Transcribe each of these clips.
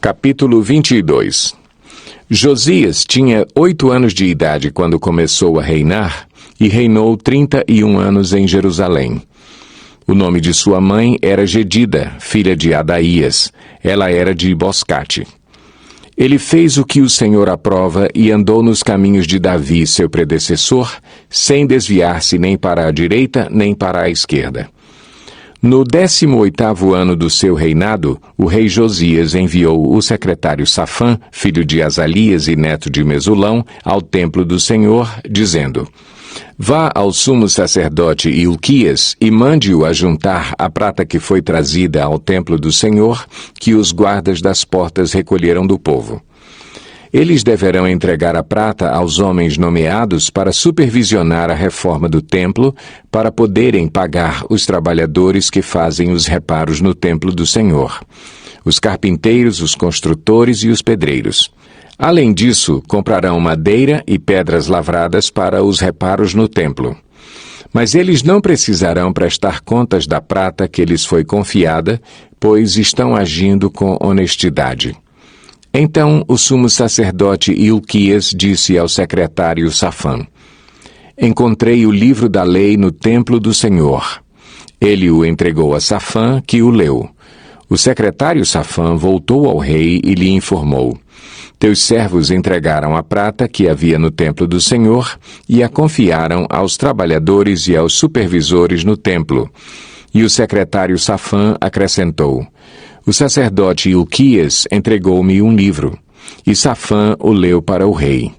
Capítulo 22. Josias tinha 8 anos de idade quando começou a reinar e reinou 31 anos em Jerusalém. O nome de sua mãe era Jedida, filha de Adaías. Ela era de Boscate. Ele fez o que o Senhor aprova e andou nos caminhos de Davi, seu predecessor, sem desviar-se nem para a direita nem para a esquerda. No 18º ano do seu reinado, o rei Josias enviou o secretário Safã, filho de Azalias e neto de Mesulão, ao templo do Senhor, dizendo: Vá ao sumo sacerdote Ilquias e mande-o ajuntar a prata que foi trazida ao templo do Senhor, que os guardas das portas recolheram do povo. Eles deverão entregar a prata aos homens nomeados para supervisionar a reforma do templo, para poderem pagar os trabalhadores que fazem os reparos no templo do Senhor, os carpinteiros, os construtores e os pedreiros. Além disso, comprarão madeira e pedras lavradas para os reparos no templo. Mas eles não precisarão prestar contas da prata que lhes foi confiada, pois estão agindo com honestidade. Então o sumo sacerdote Ilquias disse ao secretário Safã: Encontrei o livro da lei no templo do Senhor. Ele o entregou a Safã, que o leu. O secretário Safã voltou ao rei e lhe informou: Teus servos entregaram a prata que havia no templo do Senhor e a confiaram aos trabalhadores e aos supervisores no templo. E o secretário Safã acrescentou: O sacerdote Ilquias entregou-me um livro, e Safã o leu para o rei.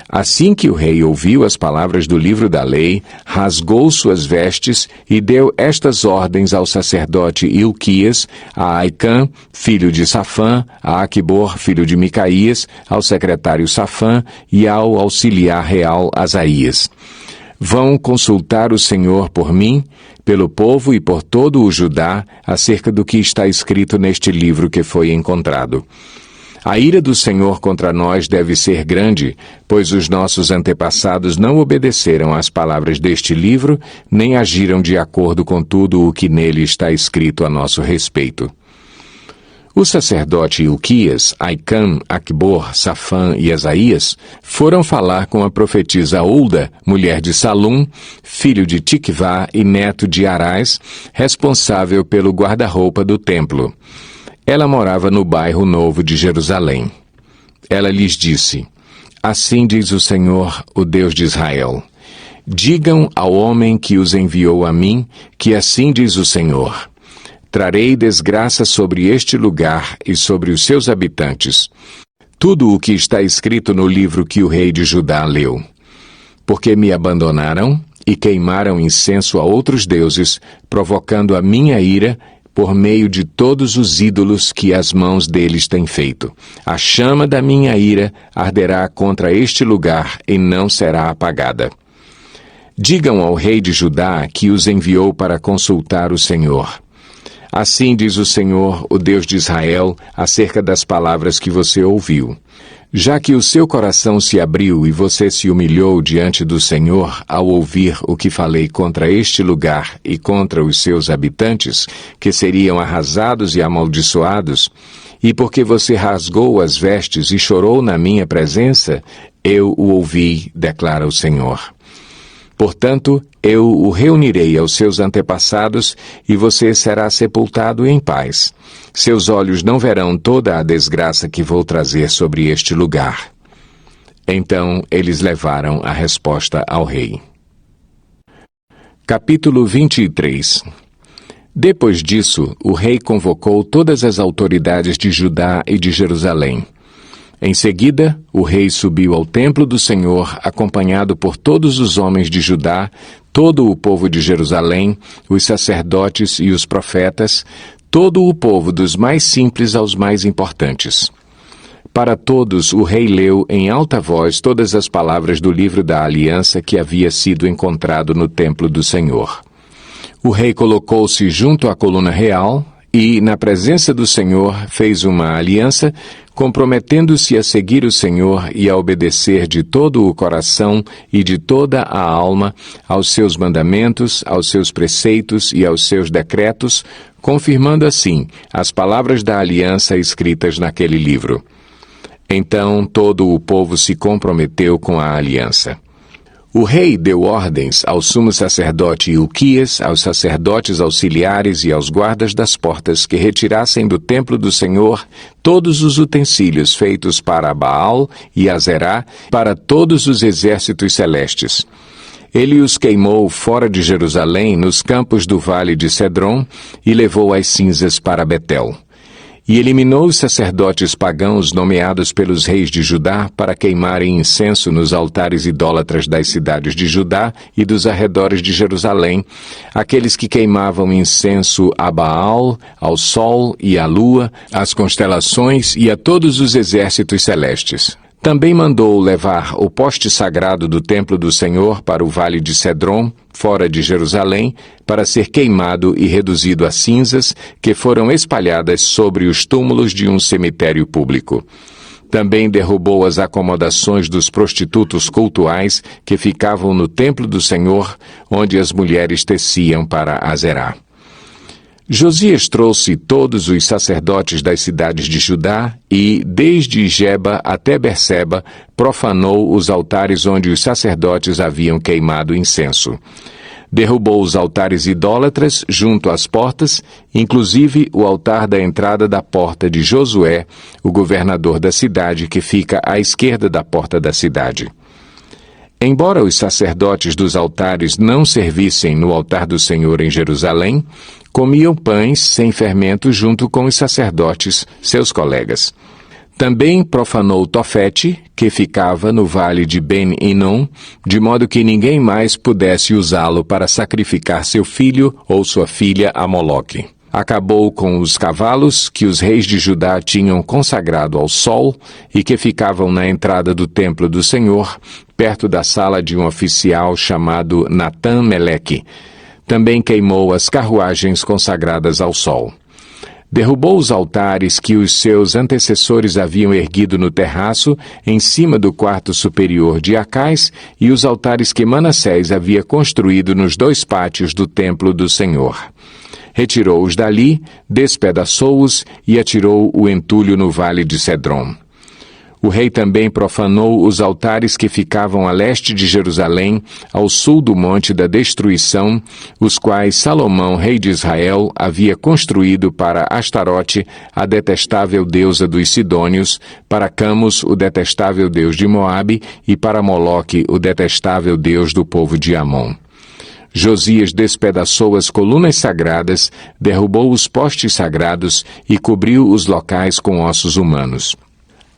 Assim que o rei ouviu as palavras do livro da lei, rasgou suas vestes e deu estas ordens ao sacerdote Ilquias, a Aicã, filho de Safã, a Aquibor, filho de Micaías, ao secretário Safã e ao auxiliar real Asaías. Vão consultar o Senhor por mim, pelo povo e por todo o Judá, acerca do que está escrito neste livro que foi encontrado. A ira do Senhor contra nós deve ser grande, pois os nossos antepassados não obedeceram às palavras deste livro, nem agiram de acordo com tudo o que nele está escrito a nosso respeito. O sacerdote Ilquias, Aicã, Aquibor, Safã e Asaías foram falar com a profetisa Hulda, mulher de Salum, filho de Tikvá e neto de Arás, responsável pelo guarda-roupa do templo. Ela morava no bairro Novo de Jerusalém. Ela lhes disse: Assim diz o Senhor, o Deus de Israel: Digam ao homem que os enviou a mim, que assim diz o Senhor: Trarei desgraça sobre este lugar e sobre os seus habitantes. Tudo o que está escrito no livro que o rei de Judá leu. Porque me abandonaram e queimaram incenso a outros deuses, provocando a minha ira por meio de todos os ídolos que as mãos deles têm feito. A chama da minha ira arderá contra este lugar e não será apagada. Digam ao rei de Judá que os enviou para consultar o Senhor. Assim diz o Senhor, o Deus de Israel, acerca das palavras que você ouviu. Já que o seu coração se abriu e você se humilhou diante do Senhor ao ouvir o que falei contra este lugar e contra os seus habitantes, que seriam arrasados e amaldiçoados, e porque você rasgou as vestes e chorou na minha presença, eu o ouvi, declara o Senhor. Portanto, eu o reunirei aos seus antepassados e você será sepultado em paz. Seus olhos não verão toda a desgraça que vou trazer sobre este lugar. Então eles levaram a resposta ao rei. Capítulo 23. Depois disso, o rei convocou todas as autoridades de Judá e de Jerusalém. Em seguida, o rei subiu ao templo do Senhor, acompanhado por todos os homens de Judá, todo o povo de Jerusalém, os sacerdotes e os profetas, todo o povo dos mais simples aos mais importantes. Para todos, o rei leu em alta voz todas as palavras do livro da aliança que havia sido encontrado no templo do Senhor. O rei colocou-se junto à coluna real e, na presença do Senhor, fez uma aliança, comprometendo-se a seguir o Senhor e a obedecer de todo o coração e de toda a alma aos seus mandamentos, aos seus preceitos e aos seus decretos, confirmando assim as palavras da aliança escritas naquele livro. Então todo o povo se comprometeu com a aliança. O rei deu ordens ao sumo sacerdote Ilquias, aos sacerdotes auxiliares e aos guardas das portas que retirassem do templo do Senhor todos os utensílios feitos para Baal e Azerá, para todos os exércitos celestes. Ele os queimou fora de Jerusalém, nos campos do vale de Cedron, e levou as cinzas para Betel. E eliminou os sacerdotes pagãos nomeados pelos reis de Judá para queimarem incenso nos altares idólatras das cidades de Judá e dos arredores de Jerusalém, aqueles que queimavam incenso a Baal, ao sol e à lua, às constelações e a todos os exércitos celestes. Também mandou levar o poste sagrado do templo do Senhor para o vale de Cedron, fora de Jerusalém, para ser queimado e reduzido a cinzas que foram espalhadas sobre os túmulos de um cemitério público. Também derrubou as acomodações dos prostitutos cultuais que ficavam no templo do Senhor, onde as mulheres teciam para Azerá. Josias trouxe todos os sacerdotes das cidades de Judá e, desde Geba até Berseba, profanou os altares onde os sacerdotes haviam queimado incenso. Derrubou os altares idólatras junto às portas, inclusive o altar da entrada da porta de Josué, o governador da cidade, que fica à esquerda da porta da cidade. Embora os sacerdotes dos altares não servissem no altar do Senhor em Jerusalém, comiam pães sem fermento junto com os sacerdotes, seus colegas. Também profanou Tofete, que ficava no vale de Ben-Inom, de modo que ninguém mais pudesse usá-lo para sacrificar seu filho ou sua filha a Moloque. Acabou com os cavalos que os reis de Judá tinham consagrado ao sol e que ficavam na entrada do templo do Senhor, perto da sala de um oficial chamado Natã-Meleque. Também queimou as carruagens consagradas ao sol. Derrubou os altares que os seus antecessores haviam erguido no terraço, em cima do quarto superior de Acais, e os altares que Manassés havia construído nos 2 pátios do templo do Senhor. Retirou-os dali, despedaçou-os e atirou o entulho no vale de Cedron. O rei também profanou os altares que ficavam a leste de Jerusalém, ao sul do Monte da Destruição, os quais Salomão, rei de Israel, havia construído para Astarote, a detestável deusa dos Sidônios, para Camus, o detestável deus de Moabe, e para Moloque, o detestável deus do povo de Amon. Josias despedaçou as colunas sagradas, derrubou os postes sagrados e cobriu os locais com ossos humanos.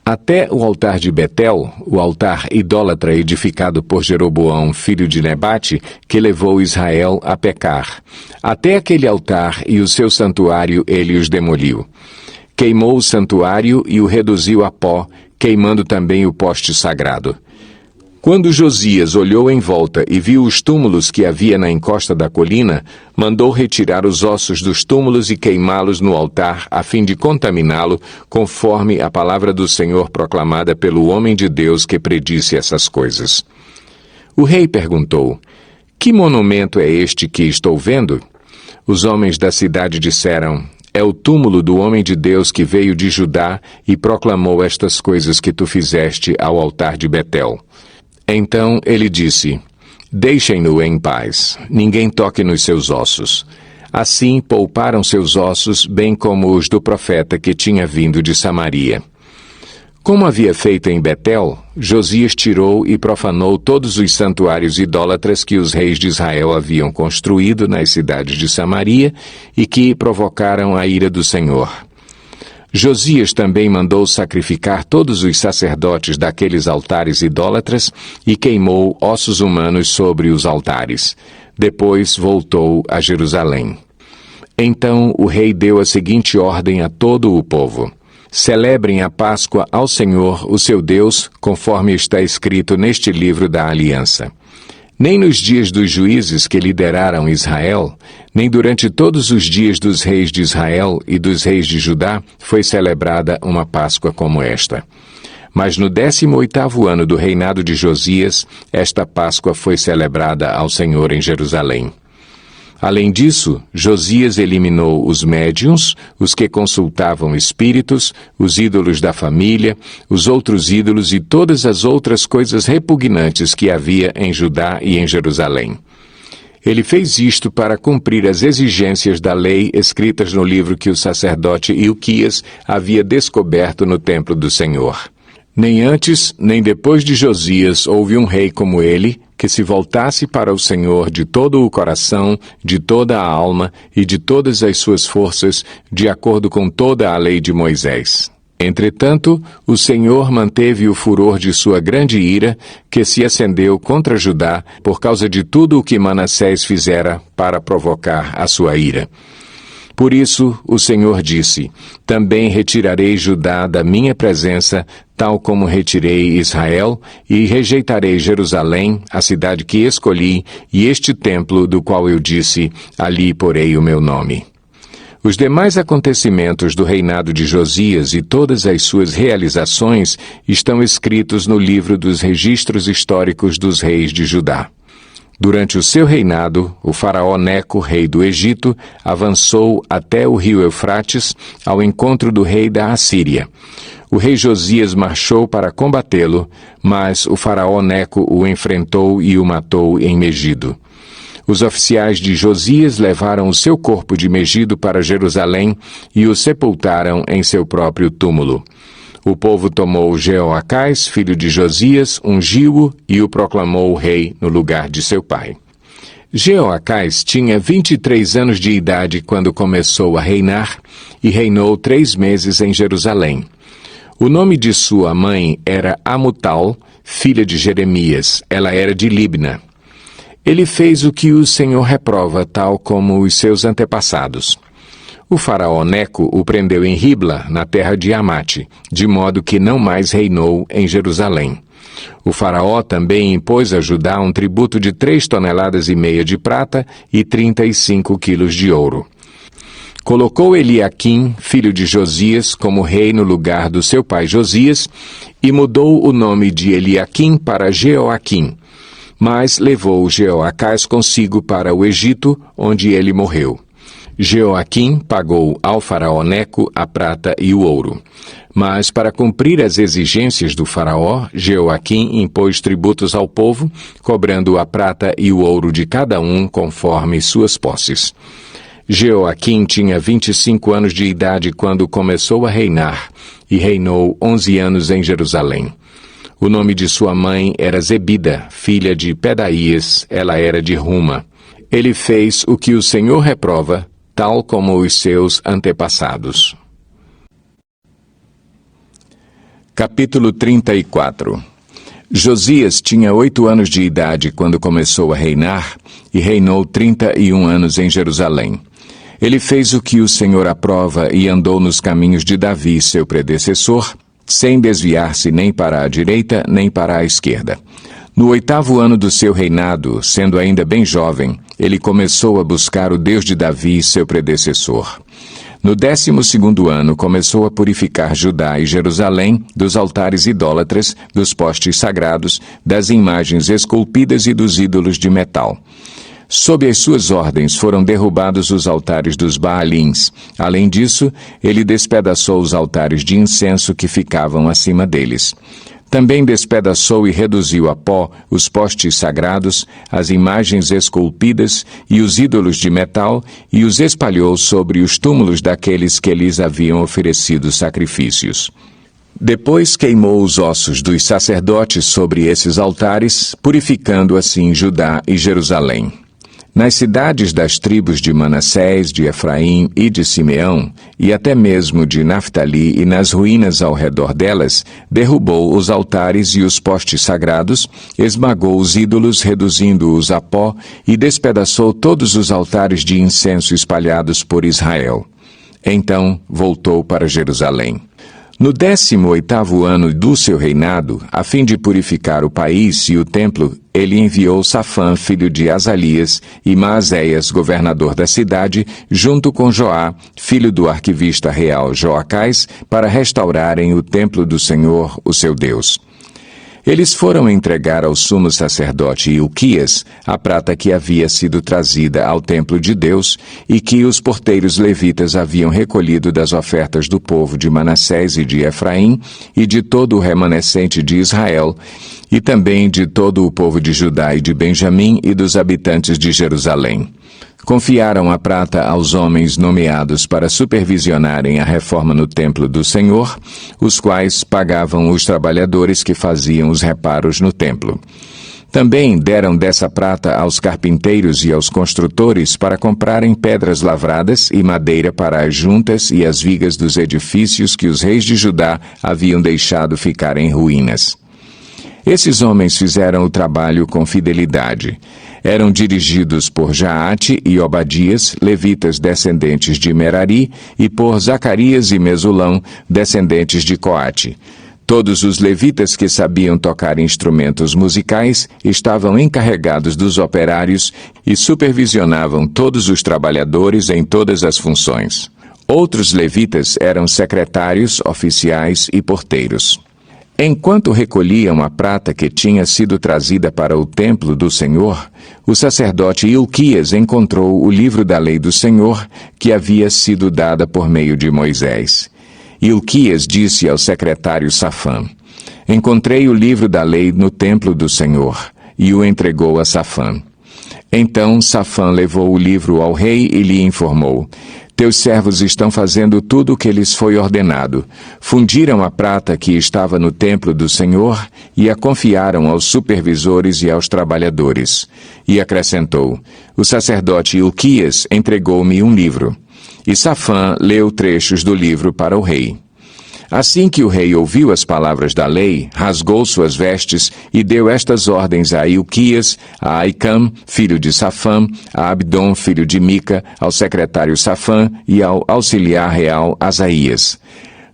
Até o altar de Betel, o altar idólatra edificado por Jeroboão, filho de Nebate, que levou Israel a pecar. Até aquele altar e o seu santuário ele os demoliu. Queimou o santuário e o reduziu a pó, queimando também o poste sagrado. Quando Josias olhou em volta e viu os túmulos que havia na encosta da colina, mandou retirar os ossos dos túmulos e queimá-los no altar, a fim de contaminá-lo, conforme a palavra do Senhor proclamada pelo homem de Deus que predisse essas coisas. O rei perguntou: "Que monumento é este que estou vendo?" Os homens da cidade disseram: "É o túmulo do homem de Deus que veio de Judá e proclamou estas coisas que tu fizeste ao altar de Betel." Então ele disse: "Deixem-no em paz, ninguém toque nos seus ossos." Assim pouparam seus ossos, bem como os do profeta que tinha vindo de Samaria. Como havia feito em Betel, Josias tirou e profanou todos os santuários idólatras que os reis de Israel haviam construído nas cidades de Samaria e que provocaram a ira do Senhor. Josias também mandou sacrificar todos os sacerdotes daqueles altares idólatras e queimou ossos humanos sobre os altares. Depois voltou a Jerusalém. Então o rei deu a seguinte ordem a todo o povo: "Celebrem a Páscoa ao Senhor, o seu Deus, conforme está escrito neste livro da aliança." Nem nos dias dos juízes que lideraram Israel, nem durante todos os dias dos reis de Israel e dos reis de Judá, foi celebrada uma Páscoa como esta. Mas no 18º ano do reinado de Josias, esta Páscoa foi celebrada ao Senhor em Jerusalém. Além disso, Josias eliminou os médiuns, os que consultavam espíritos, os ídolos da família, os outros ídolos e todas as outras coisas repugnantes que havia em Judá e em Jerusalém. Ele fez isto para cumprir as exigências da lei escritas no livro que o sacerdote Ilquias havia descoberto no templo do Senhor. Nem antes, nem depois de Josias houve um rei como ele, que se voltasse para o Senhor de todo o coração, de toda a alma e de todas as suas forças, de acordo com toda a lei de Moisés. Entretanto, o Senhor manteve o furor de sua grande ira, que se acendeu contra Judá por causa de tudo o que Manassés fizera para provocar a sua ira. Por isso, o Senhor disse: também retirarei Judá da minha presença, tal como retirei Israel, e rejeitarei Jerusalém, a cidade que escolhi, e este templo do qual eu disse: ali porei o meu nome. Os demais acontecimentos do reinado de Josias e todas as suas realizações estão escritos no livro dos registros históricos dos reis de Judá. Durante o seu reinado, o faraó Neco, rei do Egito, avançou até o rio Eufrates ao encontro do rei da Assíria. O rei Josias marchou para combatê-lo, mas o faraó Neco o enfrentou e o matou em Megido. Os oficiais de Josias levaram o seu corpo de Megido para Jerusalém e o sepultaram em seu próprio túmulo. O povo tomou Jeoacás, filho de Josias, ungiu-o e o proclamou rei no lugar de seu pai. Jeoacás tinha 23 anos de idade quando começou a reinar e reinou 3 meses em Jerusalém. O nome de sua mãe era Amutal, filha de Jeremias. Ela era de Libna. Ele fez o que o Senhor reprova, tal como os seus antepassados. O faraó Neco o prendeu em Ribla, na terra de Amate, de modo que não mais reinou em Jerusalém. O faraó também impôs a Judá um tributo de 3,5 toneladas de prata e 35 quilos de ouro. Colocou Eliaquim, filho de Josias, como rei no lugar do seu pai Josias, e mudou o nome de Eliaquim para Jeoaquim. Mas levou Jeoacás consigo para o Egito, onde ele morreu. Jeoaquim pagou ao faraó Neco a prata e o ouro. Mas, para cumprir as exigências do faraó, Jeoaquim impôs tributos ao povo, cobrando a prata e o ouro de cada um conforme suas posses. Jeoaquim tinha 25 anos de idade quando começou a reinar, e reinou 11 anos em Jerusalém. O nome de sua mãe era Zebida, filha de Pedaías, ela era de Ruma. Ele fez o que o Senhor reprova, tal como os seus antepassados. Capítulo 34. Josias tinha 8 anos de idade quando começou a reinar e reinou 31 anos em Jerusalém. Ele fez o que o Senhor aprova e andou nos caminhos de Davi, seu predecessor, sem desviar-se nem para a direita nem para a esquerda. No 8º ano do seu reinado, sendo ainda bem jovem, ele começou a buscar o Deus de Davi, seu predecessor. No 12º ano, começou a purificar Judá e Jerusalém dos altares idólatras, dos postes sagrados, das imagens esculpidas e dos ídolos de metal. Sob as suas ordens foram derrubados os altares dos Baalins. Além disso, ele despedaçou os altares de incenso que ficavam acima deles. Também despedaçou e reduziu a pó os postes sagrados, as imagens esculpidas e os ídolos de metal, e os espalhou sobre os túmulos daqueles que lhes haviam oferecido sacrifícios. Depois queimou os ossos dos sacerdotes sobre esses altares, purificando assim Judá e Jerusalém. Nas cidades das tribos de Manassés, de Efraim e de Simeão, e até mesmo de Naftali e nas ruínas ao redor delas, derrubou os altares e os postes sagrados, esmagou os ídolos, reduzindo-os a pó, e despedaçou todos os altares de incenso espalhados por Israel. Então voltou para Jerusalém. No 18º ano do seu reinado, a fim de purificar o país e o templo, ele enviou Safã, filho de Azalias, e Maazéias, governador da cidade, junto com Joá, filho do arquivista real Joacás, para restaurarem o templo do Senhor, o seu Deus. Eles foram entregar ao sumo sacerdote Hilquias a prata que havia sido trazida ao templo de Deus e que os porteiros levitas haviam recolhido das ofertas do povo de Manassés e de Efraim e de todo o remanescente de Israel, e também de todo o povo de Judá e de Benjamim e dos habitantes de Jerusalém. Confiaram a prata aos homens nomeados para supervisionarem a reforma no templo do Senhor, os quais pagavam os trabalhadores que faziam os reparos no templo. Também deram dessa prata aos carpinteiros e aos construtores para comprarem pedras lavradas e madeira para as juntas e as vigas dos edifícios que os reis de Judá haviam deixado ficar em ruínas. Esses homens fizeram o trabalho com fidelidade. Eram dirigidos por Jaate e Obadias, levitas descendentes de Merari, e por Zacarias e Mesulão, descendentes de Coate. Todos os levitas que sabiam tocar instrumentos musicais estavam encarregados dos operários e supervisionavam todos os trabalhadores em todas as funções. Outros levitas eram secretários, oficiais e porteiros. Enquanto recolhiam a prata que tinha sido trazida para o templo do Senhor, o sacerdote Hilquias encontrou o livro da lei do Senhor, que havia sido dada por meio de Moisés. Hilquias disse ao secretário Safã: "Encontrei o livro da lei no templo do Senhor", e o entregou a Safã. Então Safã levou o livro ao rei e lhe informou: "Teus servos estão fazendo tudo o que lhes foi ordenado. Fundiram a prata que estava no templo do Senhor e a confiaram aos supervisores e aos trabalhadores." E acrescentou: "O sacerdote Hilquias entregou-me um livro." E Safã leu trechos do livro para o rei. Assim que o rei ouviu as palavras da lei, rasgou suas vestes e deu estas ordens a Hilquias, a Aicam, filho de Safã, a Abdon, filho de Mica, ao secretário Safã e ao auxiliar real Asaías: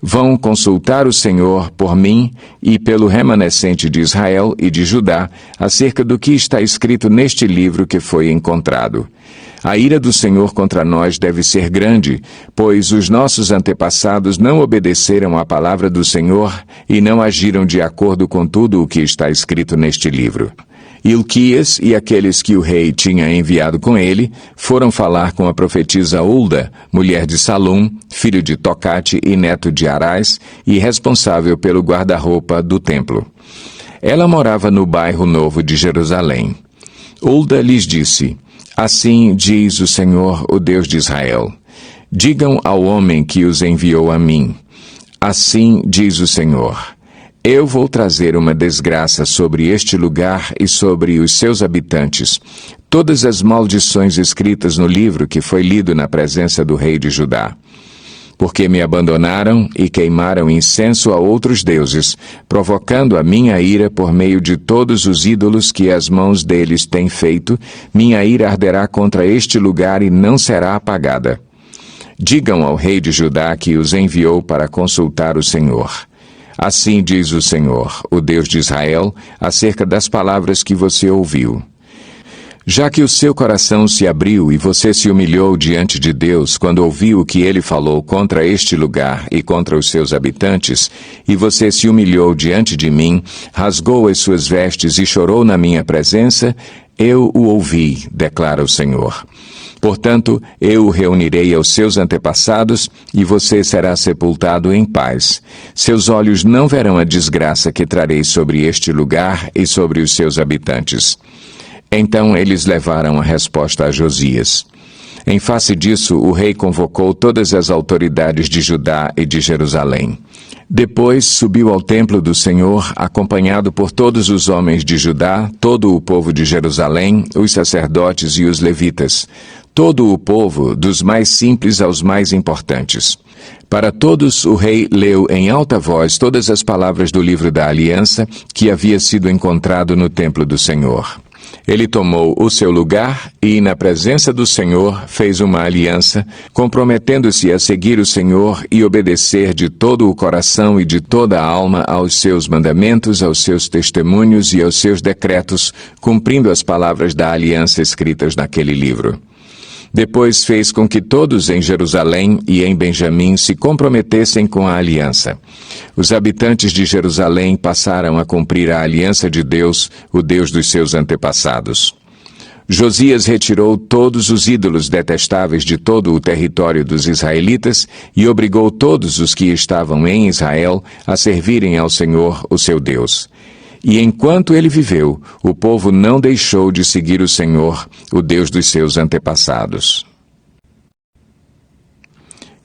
"Vão consultar o Senhor por mim e pelo remanescente de Israel e de Judá acerca do que está escrito neste livro que foi encontrado. A ira do Senhor contra nós deve ser grande, pois os nossos antepassados não obedeceram à palavra do Senhor e não agiram de acordo com tudo o que está escrito neste livro." Hilquias e aqueles que o rei tinha enviado com ele foram falar com a profetisa Hulda, mulher de Salum, filho de Tocate e neto de Arás, e responsável pelo guarda-roupa do templo. Ela morava no bairro Novo de Jerusalém. Hulda lhes disse: "Assim diz o Senhor, o Deus de Israel: digam ao homem que os enviou a mim: assim diz o Senhor: eu vou trazer uma desgraça sobre este lugar e sobre os seus habitantes, todas as maldições escritas no livro que foi lido na presença do rei de Judá. Porque me abandonaram e queimaram incenso a outros deuses, provocando a minha ira por meio de todos os ídolos que as mãos deles têm feito, minha ira arderá contra este lugar e não será apagada. Digam ao rei de Judá que os enviou para consultar o Senhor. Assim diz o Senhor, o Deus de Israel, acerca das palavras que você ouviu. Já que o seu coração se abriu e você se humilhou diante de Deus quando ouviu o que ele falou contra este lugar e contra os seus habitantes, e você se humilhou diante de mim, rasgou as suas vestes e chorou na minha presença, eu o ouvi, declara o Senhor. Portanto, eu o reunirei aos seus antepassados e você será sepultado em paz. Seus olhos não verão a desgraça que trarei sobre este lugar e sobre os seus habitantes." Então eles levaram a resposta a Josias. Em face disso, o rei convocou todas as autoridades de Judá e de Jerusalém. Depois subiu ao templo do Senhor, acompanhado por todos os homens de Judá, todo o povo de Jerusalém, os sacerdotes e os levitas, todo o povo, dos mais simples aos mais importantes. Para todos, o rei leu em alta voz todas as palavras do livro da aliança que havia sido encontrado no templo do Senhor. Ele tomou o seu lugar e, na presença do Senhor, fez uma aliança, comprometendo-se a seguir o Senhor e obedecer de todo o coração e de toda a alma aos seus mandamentos, aos seus testemunhos e aos seus decretos, cumprindo as palavras da aliança escritas naquele livro. Depois fez com que todos em Jerusalém e em Benjamim se comprometessem com a aliança. Os habitantes de Jerusalém passaram a cumprir a aliança de Deus, o Deus dos seus antepassados. Josias retirou todos os ídolos detestáveis de todo o território dos israelitas e obrigou todos os que estavam em Israel a servirem ao Senhor, o seu Deus. E enquanto ele viveu, o povo não deixou de seguir o Senhor, o Deus dos seus antepassados.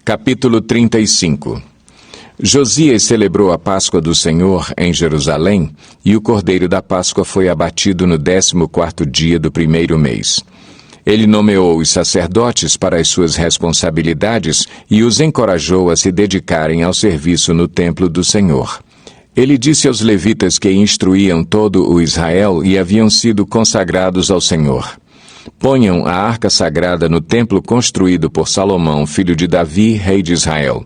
Capítulo 35. Josias celebrou a Páscoa do Senhor em Jerusalém, e o cordeiro da Páscoa foi abatido no 14º dia do primeiro mês. Ele nomeou os sacerdotes para as suas responsabilidades e os encorajou a se dedicarem ao serviço no templo do Senhor. Ele disse aos levitas que instruíam todo o Israel e haviam sido consagrados ao Senhor: ponham a arca sagrada no templo construído por Salomão, filho de Davi, rei de Israel.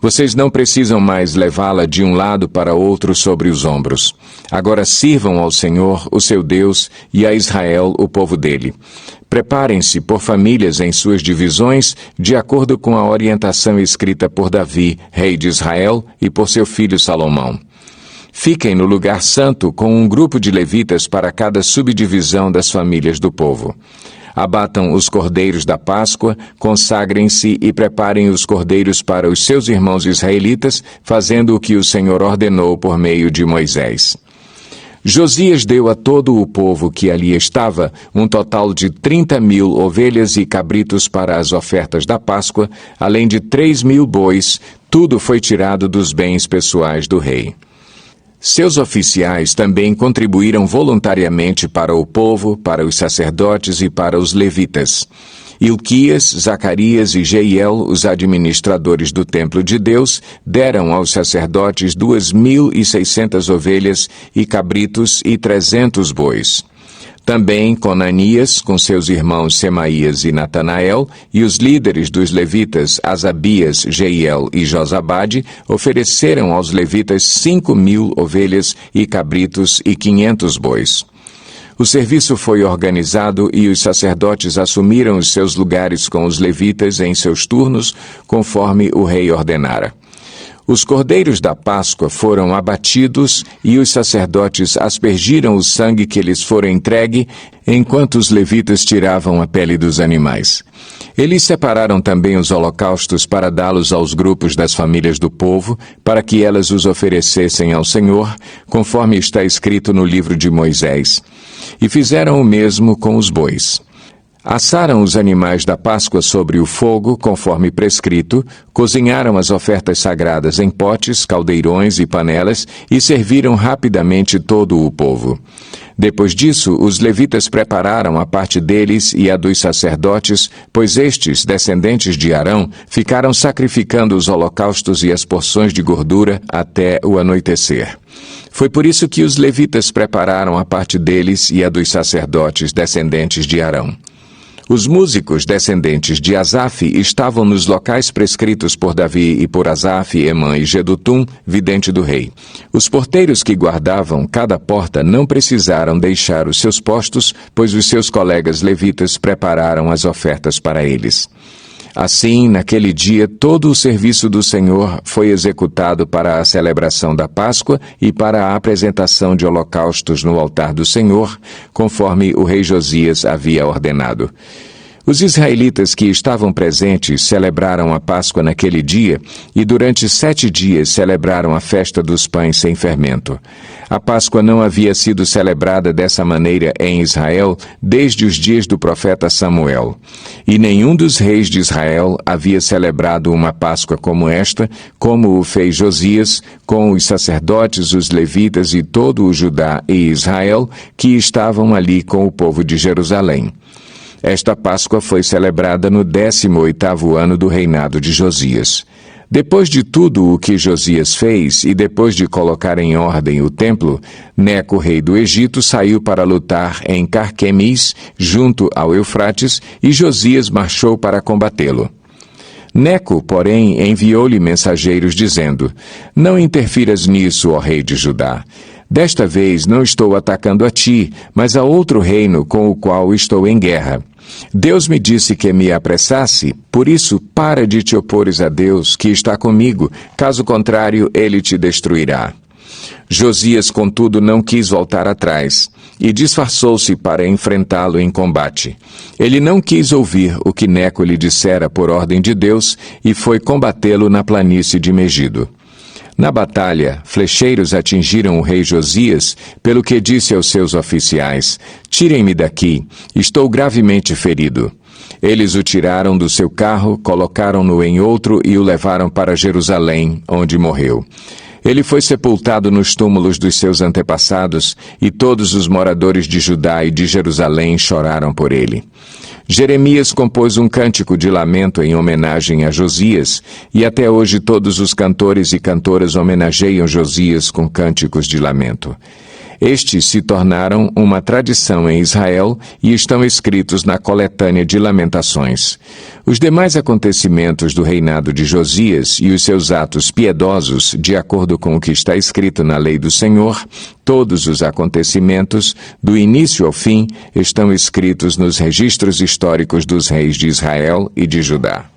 Vocês não precisam mais levá-la de um lado para outro sobre os ombros. Agora sirvam ao Senhor, o seu Deus, e a Israel, o povo dele. Preparem-se por famílias em suas divisões, de acordo com a orientação escrita por Davi, rei de Israel, e por seu filho Salomão. Fiquem no lugar santo com um grupo de levitas para cada subdivisão das famílias do povo. Abatam os cordeiros da Páscoa, consagrem-se e preparem os cordeiros para os seus irmãos israelitas, fazendo o que o Senhor ordenou por meio de Moisés. Josias deu a todo o povo que ali estava um total de 30.000 ovelhas e cabritos para as ofertas da Páscoa, além de 3.000 bois. Tudo foi tirado dos bens pessoais do rei. Seus oficiais também contribuíram voluntariamente para o povo, para os sacerdotes e para os levitas. Ilquias, Zacarias e Jeiel, os administradores do templo de Deus, deram aos sacerdotes 2.600 ovelhas e cabritos e 300 bois. Também Conanias, com seus irmãos Semaías e Natanael, e os líderes dos levitas Asabias, Jeiel e Josabade, ofereceram aos levitas 5.000 ovelhas e cabritos e 500 bois. O serviço foi organizado e os sacerdotes assumiram os seus lugares com os levitas em seus turnos, conforme o rei ordenara. Os cordeiros da Páscoa foram abatidos e os sacerdotes aspergiram o sangue que lhes fora entregue, enquanto os levitas tiravam a pele dos animais. Eles separaram também os holocaustos para dá-los aos grupos das famílias do povo, para que elas os oferecessem ao Senhor, conforme está escrito no livro de Moisés. E fizeram o mesmo com os bois. Assaram os animais da Páscoa sobre o fogo, conforme prescrito, cozinharam as ofertas sagradas em potes, caldeirões e panelas e serviram rapidamente todo o povo. Depois disso, os levitas prepararam a parte deles e a dos sacerdotes, pois estes, descendentes de Arão, ficaram sacrificando os holocaustos e as porções de gordura até o anoitecer. Foi por isso que os levitas prepararam a parte deles e a dos sacerdotes, descendentes de Arão. Os músicos descendentes de Asaf estavam nos locais prescritos por Davi e por Asaf, Emã e Gedutum, vidente do rei. Os porteiros que guardavam cada porta não precisaram deixar os seus postos, pois os seus colegas levitas prepararam as ofertas para eles. Assim, naquele dia, todo o serviço do Senhor foi executado para a celebração da Páscoa e para a apresentação de holocaustos no altar do Senhor, conforme o rei Josias havia ordenado. Os israelitas que estavam presentes celebraram a Páscoa naquele dia e durante 7 dias celebraram a festa dos pães sem fermento. A Páscoa não havia sido celebrada dessa maneira em Israel desde os dias do profeta Samuel. E nenhum dos reis de Israel havia celebrado uma Páscoa como esta, como o fez Josias, com os sacerdotes, os levitas e todo o Judá e Israel que estavam ali com o povo de Jerusalém. Esta Páscoa foi celebrada no 18º ano do reinado de Josias. Depois de tudo o que Josias fez e depois de colocar em ordem o templo, Neco, rei do Egito, saiu para lutar em Carquemis, junto ao Eufrates, e Josias marchou para combatê-lo. Neco, porém, enviou-lhe mensageiros dizendo: "Não interfiras nisso, ó rei de Judá. Desta vez não estou atacando a ti, mas a outro reino com o qual estou em guerra. Deus me disse que me apressasse, por isso para de te opores a Deus, que está comigo, caso contrário, ele te destruirá. Josias, contudo, não quis voltar atrás e disfarçou-se para enfrentá-lo em combate. Ele não quis ouvir o que Neco lhe dissera por ordem de Deus e foi combatê-lo na planície de Megido. Na batalha, flecheiros atingiram o rei Josias, pelo que disse aos seus oficiais: "Tirem-me daqui, estou gravemente ferido." Eles o tiraram do seu carro, colocaram-no em outro e o levaram para Jerusalém, onde morreu. Ele foi sepultado nos túmulos dos seus antepassados, e todos os moradores de Judá e de Jerusalém choraram por ele. Jeremias compôs um cântico de lamento em homenagem a Josias, e até hoje todos os cantores e cantoras homenageiam Josias com cânticos de lamento. Estes se tornaram uma tradição em Israel e estão escritos na coletânea de Lamentações. Os demais acontecimentos do reinado de Josias e os seus atos piedosos, de acordo com o que está escrito na lei do Senhor, todos os acontecimentos, do início ao fim, estão escritos nos registros históricos dos reis de Israel e de Judá.